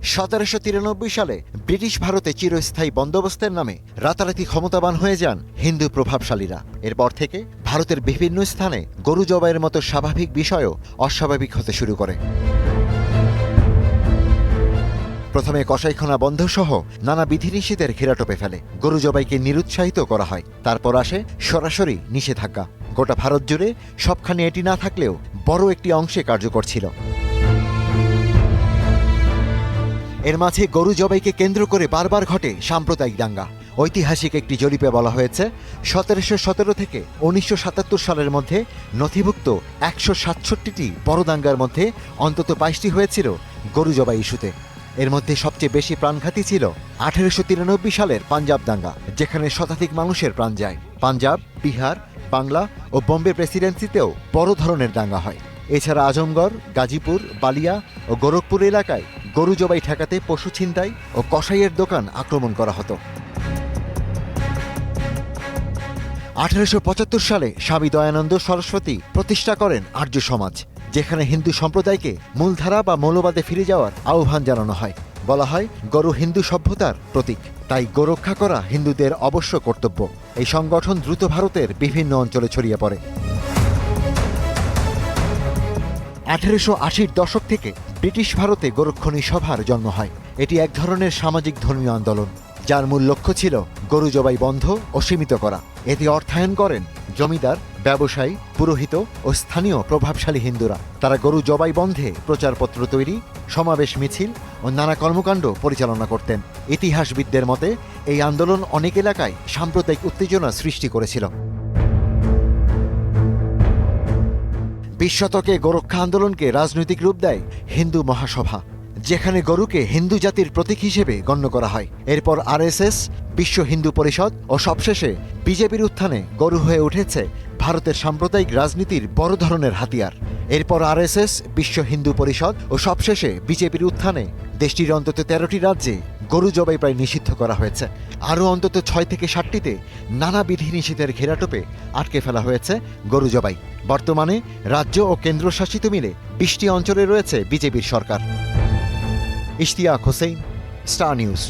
1793 সালে ব্রিটিশ ভারতে চিরস্থায়ী বন্দোবস্তের নামে রাতারাতি ক্ষমতাবান হয়ে যান হিন্দু প্রভাবশালীরা। এরপর থেকে ভারতের বিভিন্ন স্থানে গরু জবাইয়ের মতো স্বাভাবিক বিষয়ও অস্বাভাবিক হতে শুরু করে। প্রথমে কসাইখানা বন্ধসহ নানা বিধিনিষেধের ঘেরাটোপে ফেলে, গরু জবাইকে নিরুৎসাহিত করা হয়। তারপর আসে সরাসরি নিষেধাজ্ঞা। গোটা ভারত জুড়ে সবখানে এটি না থাকলেও বড় একটি অংশে কার্যকর ছিল। এর মাঝে গরু জবাইকে কেন্দ্র করে বারবার ঘটে সাম্প্রদায়িক দাঙ্গা। ঐতিহাসিক একটি জরিপে বলা হয়েছে 1717 থেকে 1977 সালের মধ্যে নথিভুক্ত 167টি বড় দাঙ্গার মধ্যে অন্তত 22টি হয়েছিল গরু জবাই ইস্যুতে। এর মধ্যে সবচেয়ে বেশি প্রাণঘাতী ছিল 1893 সালের পাঞ্জাব দাঙ্গা, যেখানে শতাধিক মানুষের প্রাণ যায়। পাঞ্জাব, বিহার, বাংলা ও বোম্বে প্রেসিডেন্সিতেও বড় ধরনের দাঙ্গা হয়। এছাড়া আজমগড়, গাজীপুর, বালিয়া ও গোরখপুর এলাকায় গরু জবাই ঠেকাতে পশু ছিনতাই ও কসাইয়ের দোকান আক্রমণ করা হতো। 1875 সালে স্বামী দয়ানন্দ সরস্বতী প্রতিষ্ঠা করেন আর্য সমাজ, যেখানে হিন্দু সম্প্রদায়কে মূলধারা বা মৌলবাদে ফিরে যাওয়ার আহ্বান জানানো হয়। বলা হয়, গরু হিন্দু সভ্যতার প্রতীক, তাই গোরক্ষা করা হিন্দুদের অবশ্য কর্তব্য। এই সংগঠন দ্রুত ভারতের বিভিন্ন অঞ্চলে ছড়িয়ে পড়ে। 1880-র দশক থেকে ব্রিটিশ ভারতে গোরক্ষণী সভার জন্ম হয়। এটি এক ধরনের সামাজিক ধর্মীয় আন্দোলন, যার মূল লক্ষ্য ছিল গরু জবাই বন্ধ ও সীমিত করা। এতে অর্থায়ন করেন জমিদার, ব্যবসায়ী, পুরোহিত ও স্থানীয় প্রভাবশালী হিন্দুরা। তারা গরু জবাই বন্ধে প্রচারপত্র তৈরি, সমাবেশ, মিছিল ও নানা কর্মকাণ্ড পরিচালনা করতেন। ইতিহাসবিদদের মতে এই আন্দোলন অনেক এলাকায় সাম্প্রদায়িক উত্তেজনা সৃষ্টি করেছিল। 20 শতকে গোরক্ষা আন্দোলনকে রাজনৈতিক রূপ দেয় হিন্দু মহাসভা, যেখানে গরুকে হিন্দু জাতির প্রতীক হিসেবে গণ্য করা হয়। এরপর আরএসএস, বিশ্ব হিন্দু পরিষদ ও সবশেষে বিজেপির উত্থানে গরু হয়ে উঠেছে ভারতের সাম্প্রদায়িক রাজনীতির বড় ধরনের হাতিয়ার। এরপর আরএসএস, বিশ্ব হিন্দু পরিষদ ও সবশেষে বিজেপির উত্থানে দেশটির অন্তত 13টি রাজ্যে গরু জবাই প্রায় নিষিদ্ধ করা হয়েছে। আরও অন্তত 6 থেকে 7টিতে নানা বিধিনিষেধের ঘেরাটোপে আটকে ফেলা হয়েছে গরু জবাই। বর্তমানে রাজ্য ও কেন্দ্রশাসিত মিলে 20টি অঞ্চলে রয়েছে বিজেপির সরকার। Ishtiaq Hossain, star news.